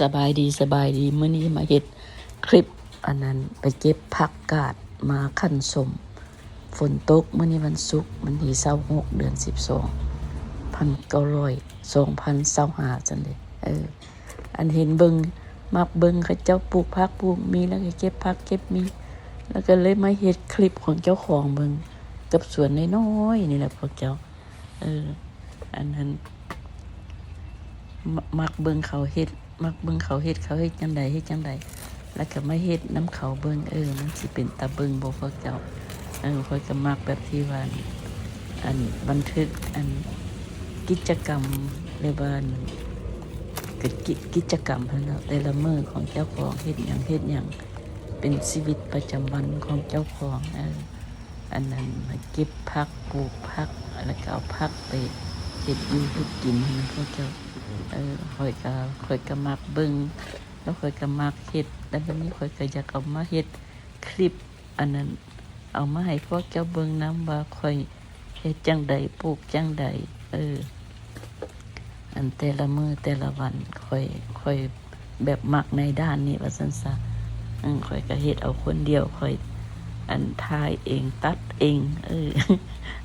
สบายดีมื้อนี้มาเฮ็ดคลิปอันนั้นไปเก็บผักกาดมาคั่นสมฝนตกมื้อนี้วันศุกร์วันที่26เดือน12 2025จังได๋อันเห็นเบิ่งมักเบิ่งเขาเจ้าปลูกผักปลูกมีแล้วก็เก็บผักเก็บมีแล้วก็เลยมาเฮ็ดคลิปของเจ้าของเบิ่งกับสวนน้อยๆนี่แหละพวกเจ้าอันนั้นมักเบิ่งเขาเฮ็ดเขาเฮ็ดจังใดแล้วก็มาเฮ็ดน้ำเขาเบิ่งมันสิเป็นตาเบิ่งบ่พวกเจ้าข้อยก็มักแบบที่ว่าอันบันทึกอันกิจกรรมหรือว่ากิจกรรมหั่นล่ะแต่ละมื้อของเจ้าของเฮ็ดหยังเป็นชีวิตประจำวันของเจ้าของอันนั้นมาเก็บผักปลูกผักแล้วก็เอาผักไปเฮ็ดอยู่เฮ็ดกินให้พวกเจ้าข้อยก็มักเบิ่งแล้วข้อยก็มักเฮ็ดแล้วบัดนี้ข้อยก็อยากเอามาเฮ็ดคลิปอันนั้นเอามาให้พวกเจ้าเบิ่งนำว่าข้อยเฮ็ดจังใดปลูกจังใดอันแต่ละมื้อแต่ละวันข้อยแบบมักในด้านนี้ว่าซั่นซะข้อยก็เฮ็ดเอาคนเดียวข้อยอันถ่ายเองตัดเอง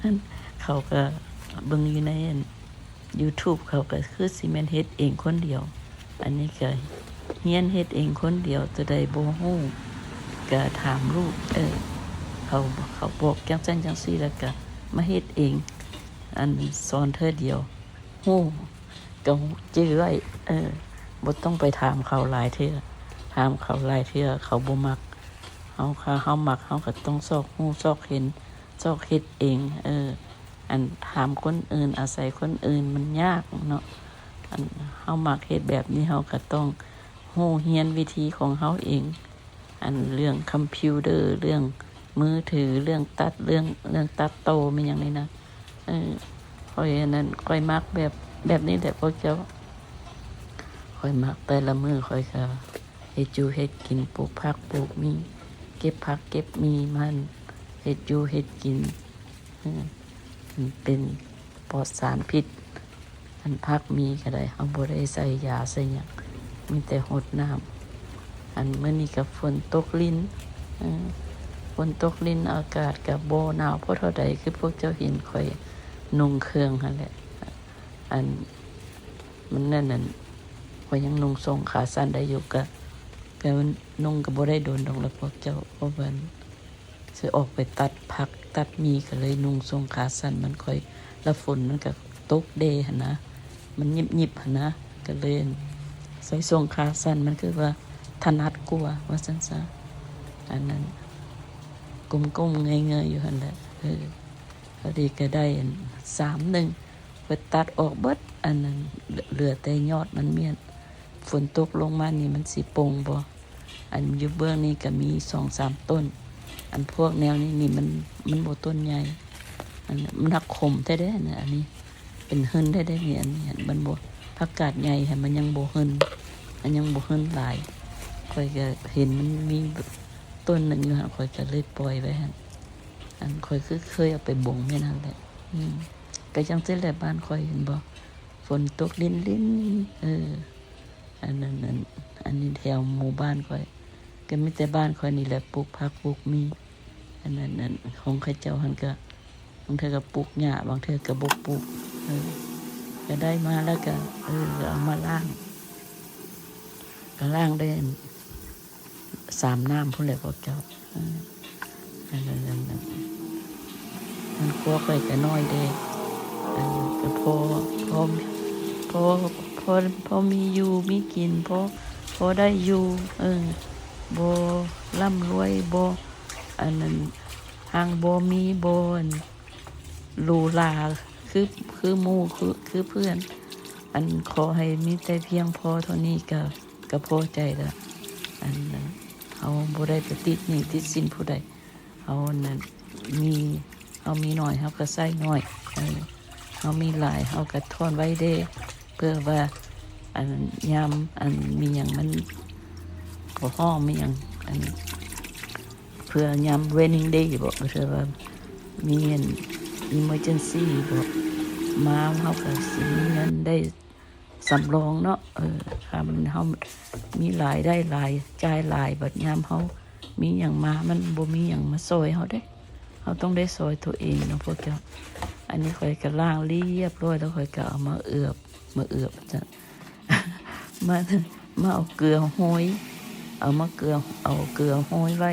อันเขาก็เบิ่งอยู่ในYouTube เขาก็คือสิแม่นเฮ็ดเองคนเดียวอันนี้ก็เรียนเฮ็ดเองคนเดียวตัวใดบ่ฮู้ก็ถามลูกเขาบอกจังซั่นจังซี่แล้วก็มาเฮ็ดเองอันสอนเธอเดียวฮู้ก็จื้อไว้บ่ต้องไปถามเขาหลายเทื่อถามเขาหลายเทื่อเขาบ่มักเฮามักเฮาก็ต้องซอกฮู้ซอกเห็นซอกเฮ็ดเองอันถามคนอื่นอาศัยคนอื่นมันยากเนาะอันเฮามักเฮ็ดแบบนี้เฮาก็ต้องฮู้เรียนวิธีของเฮาเองอันเรื่องคอมพิวเตอร์เรื่องมือถือเรื่องตัดเรื่องตัดโตมีหยังนี่นะข้อยอันนั้นข้อยมักแบบนี้แหละพวกเจ้าข้อยมักแต่ละมื้อข้อยก็เฮ็ดอยู่เฮ็ดกินปลูกผักปลูกมีเก็บผักเก็บมีมันเฮ็ดอยู่เฮ็ดกินเป็นปลอดสารพิษอันผักมีก็ได้เฮาบ่ได้ใส่ยาใส่หยังมีแต่รดน้ำอันมื้อนี้ก็ฝนตกลิ้นฝนตกลิ้นอากาศก็บ่หนาวเพราะเท่าใดคือพวกเจ้าเห็นข้อยนุ่งเครื่องหั่นแหละอันมันนั่นข้อยยังนุ่งทรงขาสั้นได้อยู่ก็นุ่งก็บ่ได้โดนดอกละพวกเจ้าเพราะว่าสิออกไปตัดผักตัดมีก็เลยนุ่งทรงขาสั้นมันค่อยแล้วฝนมันก็ตกเดหั่นนะมันยิบๆหั่นนะก็เลยใส่ทรงขาสั้นมันคือว่าถนัดกว่าว่าซั่นซะอันนั้นก้มๆเงยๆอยู่หั่นแหละพอดีก็ได้3-1ไปตัดออกเบิดอันนั้นเหลือแต่ยอดมันเมียนฝนตกลงมานี่มันสิโป่งบ่อันอยู่เบื้องนี้ก็มี 2-3 ต้นอันพวกแนวนี้มันบ่ต้นใหญ่อันมันหักคมแท้ๆนะอันนี้เป็นหึ่นแท้ๆนี่อันนี้มันบ่ผักกาดใหญ่ให้มันยังบ่หึ่นมันยังบ่หึ่นหลายข้อยก็เห็นมันมีต้นนึงอยู่หั่นข้อยก็เลยปล่อยไว้หั่นอันข้อยคือเคยเอาไปบ่งแม่นั่นแหละก็จังซี่แหละบ้านข้อยเห็นบ่ฝนตกลิ้นอันนั้นอันนี้แถวหมู่บ้านข้อยก็มีแต่บ้านข้อยนี่แหละปลูกผักปลูกมีอันนั้นของเขาเจ้าหั่นก็บางเทื่อก็ปลูกหญ้าบางเทื่อก็บ่ปลูกก็ได้มาแล้วก็เอามาล้างก็ล้างได้3 น้ำพุ่นแหละพวกเจ้าอันนั้นมันครัวข้อยก็น้อยเด้ก็พอมีอยู่มีกินพอได้อยู่บ่ร่ำรวยบ่อันนั้นหางบ่มีบ่หรูหราคือหมู่คือเพื่อนอันขอให้มีแต่เพียงพอเท่านี้ก็พอใจแล้วอันนั้นเฮาบ่ได้ไปติดหนี้ติดสินผู้ใดเฮานั้นเฮามีน้อยเฮาก็ใช้น้อยเฮามีหลายเฮาก็ทอนไว้เด้เพื่อว่าอันยามอันมีหยังมันบ่ฮ้อมีหยังอันเพื่อยาม raining day บ่เพื่อว่ามีemergency บ่มาเฮาก็สิมีเงินได้สำรองเนาะ ถ้ามันเฮามีหลายได้หลายจ่ายหลายบัดยามเฮามีหยังมามันบ่มีหยังมาซอยเฮาเด้เฮาต้องได้ซอยตัวเองเนาะพวกเจ้าอันนี้ข่อยก็ล้างเรียบร้อยแล้วข่อยก็เอามาเอือบจ้ะ มามาเอาเกลือห้อยเอาเกลือห้อยไว้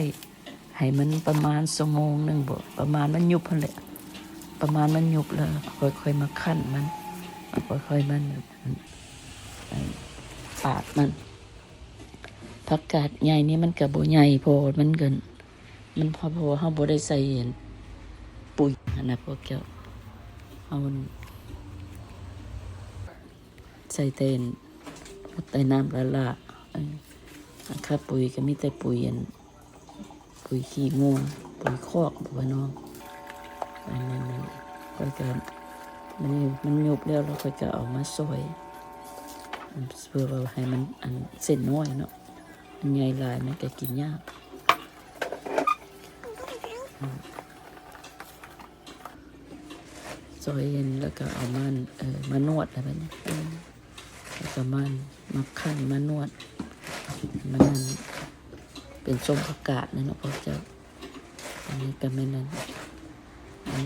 ให้มันประมาณชั่วโมงนึงบ่ประมาณมันยุบหั่นแหละประมาณมันยุบแล้วค่อยๆมาคั่นมันค่อยๆมันปาดมันผักกาดใหญ่นี่มันก็บ่ใหญ่พอมันเกินมันพอเฮาบ่ได้ใส่ปุ๋ยนะพวกเจ้าเอาใส่แต่น้ำละครับปุ๋ยก็มีแต่ปุ๋ยขี้งูปุ๋ยคอกบ่ว่าน้องอันนั้นก็จะมันยุบแล้วเราก็จะเอามาซอยเพื่อว่าให้มันเส้นน้อยเนาะมันใหญ่หลายมันก็กินยากซอยเย็นแล้วก็เอามานวดอะไรแบบนี้แล้วก็มาคั่นมานวดมันเป็นส้มผักกาดนะเนาะพ่อเจ้าอันนี้ก็ไม่นั่น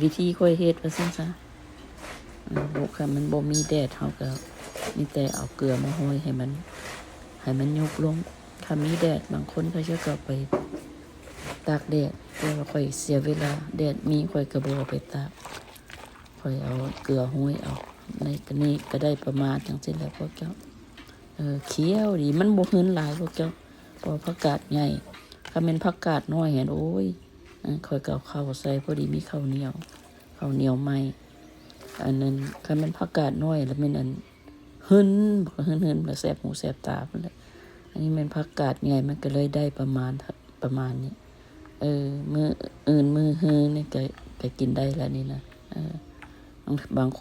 วิธีค่อยเฮ็ดว่าซั่นซะบ่ค่ะมันบ่มีแดดเฮาก็มีแต่เอาเกลือมาห้อยให้มันยุบลงถ้ามีแดดบางคนเขาจะก็ไปตากแดดแต่ว่าค่อยเสียเวลาแดดมีค่อยก็บ่เอาไปตากค่อยเอาเกลือห้อยเอาในก็นี้ก็ได้ประมาณจังซี่แหละพวกเจ้าเขียวดีมันบ่หืนหลายพวกเจ้าพอผักกาดใหญ่ถ้าเป็นผักกาดน้อยเห็นโอ้ยค่อยก็เอาข้าวใส่พอดีมีข้าวเหนียวไหมอันนั้นถ้าเป็นผักกาดน้อยแล้วมันหืนแล้วแสบหูแสบตาพุ่นแหละอันนี้มันผักกาดใหญ่มันก็เลยได้ประมาณนี้มื้ออื่นมื้อฮื้อนี่ก็กินได้แล้วนี่นะบางคน